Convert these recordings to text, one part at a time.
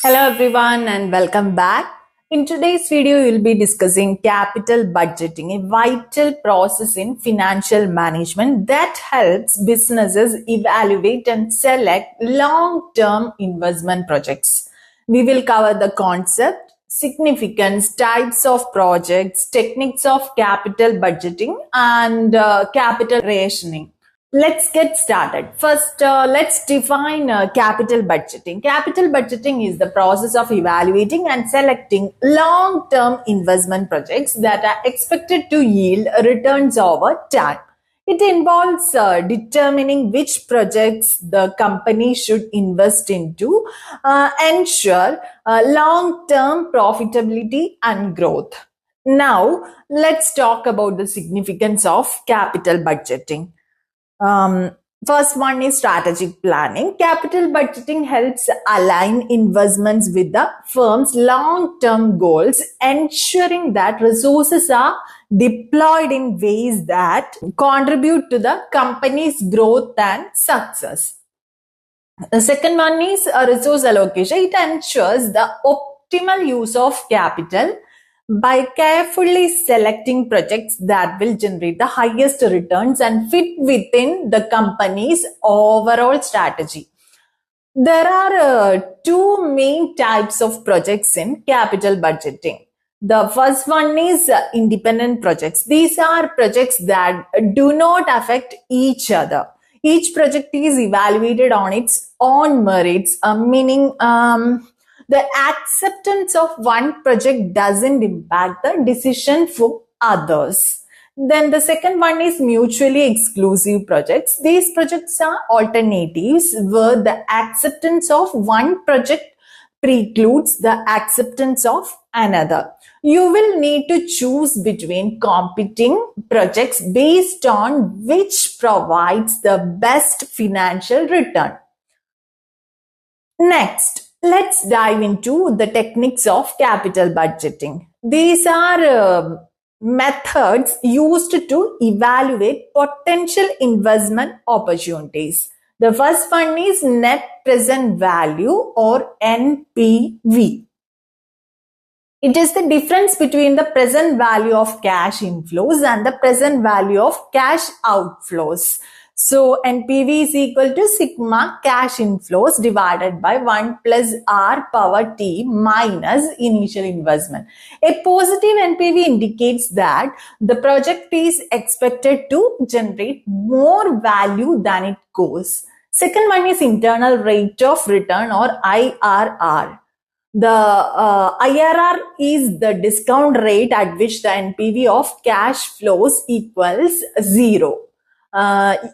Hello everyone and welcome back. In today's video, we'll be discussing capital budgeting, a vital process in financial management that helps businesses evaluate and select long-term investment projects. We will cover the concept, significance, types of projects, techniques of capital budgeting, and capital rationing. Let's get started. First, let's define capital budgeting. Capital budgeting is the process of evaluating and selecting long-term investment projects that are expected to yield returns over time. It involves determining which projects the company should invest into, ensure long-term profitability and growth. Now, let's talk about the significance of capital budgeting. First one is strategic planning. Capital budgeting helps align investments with the firm's long-term goals, ensuring that resources are deployed in ways that contribute to the company's growth and success. The second one is a resource allocation. It ensures the optimal use of capital by carefully selecting projects that will generate the highest returns and fit within the company's overall strategy. There are two main types of projects in capital budgeting. The first one is independent projects. These are projects that do not affect each other. Each project is evaluated on its own merits, meaning the acceptance of one project doesn't impact the decision for others. Then the second one is mutually exclusive projects. These projects are alternatives where the acceptance of one project precludes the acceptance of another. You will need to choose between competing projects based on which provides the best financial return. Next, let's dive into the techniques of capital budgeting. These are methods used to evaluate potential investment opportunities. The first one is net present value or NPV. It is the difference between the present value of cash inflows and the present value of cash outflows. So NPV is equal to sigma cash inflows divided by 1 plus R power T minus initial investment. A positive NPV indicates that the project is expected to generate more value than it costs. Second one is internal rate of return or IRR. The IRR is the discount rate at which the NPV of cash flows equals 0.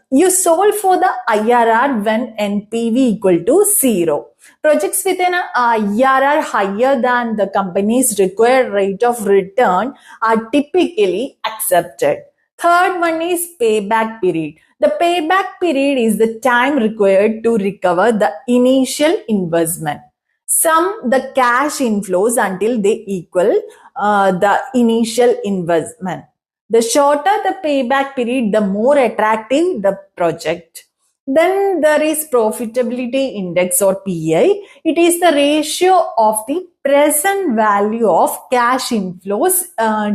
You solve for the IRR when NPV equal to 0. Projects with an IRR higher than the company's required rate of return are typically accepted. Third one is payback period. The payback period is the time required to recover the initial investment. Sum the cash inflows until they equal the initial investment. The shorter the payback period, the more attractive the project. Then there is profitability index or PI. It is the ratio of the present value of cash inflows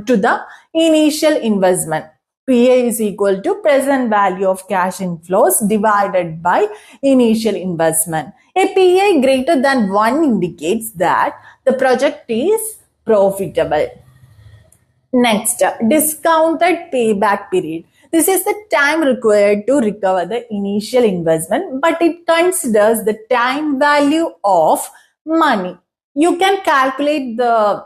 to the initial investment. PA is equal to present value of cash inflows divided by initial investment. A PA greater than 1 indicates that the project is profitable. Next, discounted payback period. This is the time required to recover the initial investment, but it considers the time value of money. You can calculate the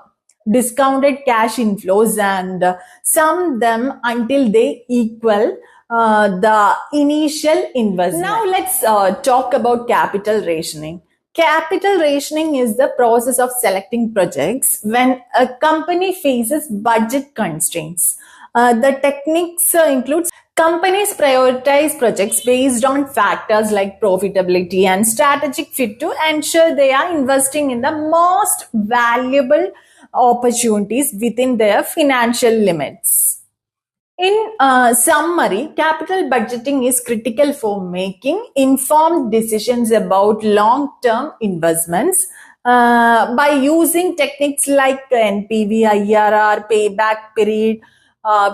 discounted cash inflows and sum them until they equal the initial investment. Now let's talk about capital rationing. Capital rationing is the process of selecting projects when a company faces budget constraints. The techniques includes companies prioritize projects based on factors like profitability and strategic fit to ensure they are investing in the most valuable opportunities within their financial limits. In summary, capital budgeting is critical for making informed decisions about long-term investments. By using techniques like NPV, IRR, payback period,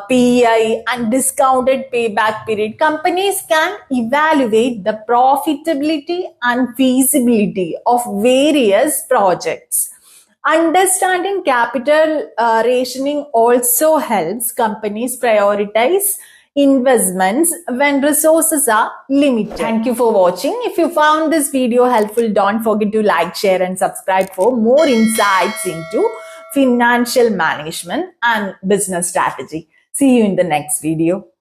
PEI, and discounted payback period, companies can evaluate the profitability and feasibility of various projects. Understanding capital rationing also helps companies prioritize investments when resources are limited. Thank you for watching. If you found this video helpful, don't forget to like, share, and subscribe for more insights into financial management and business strategy. See you in the next video.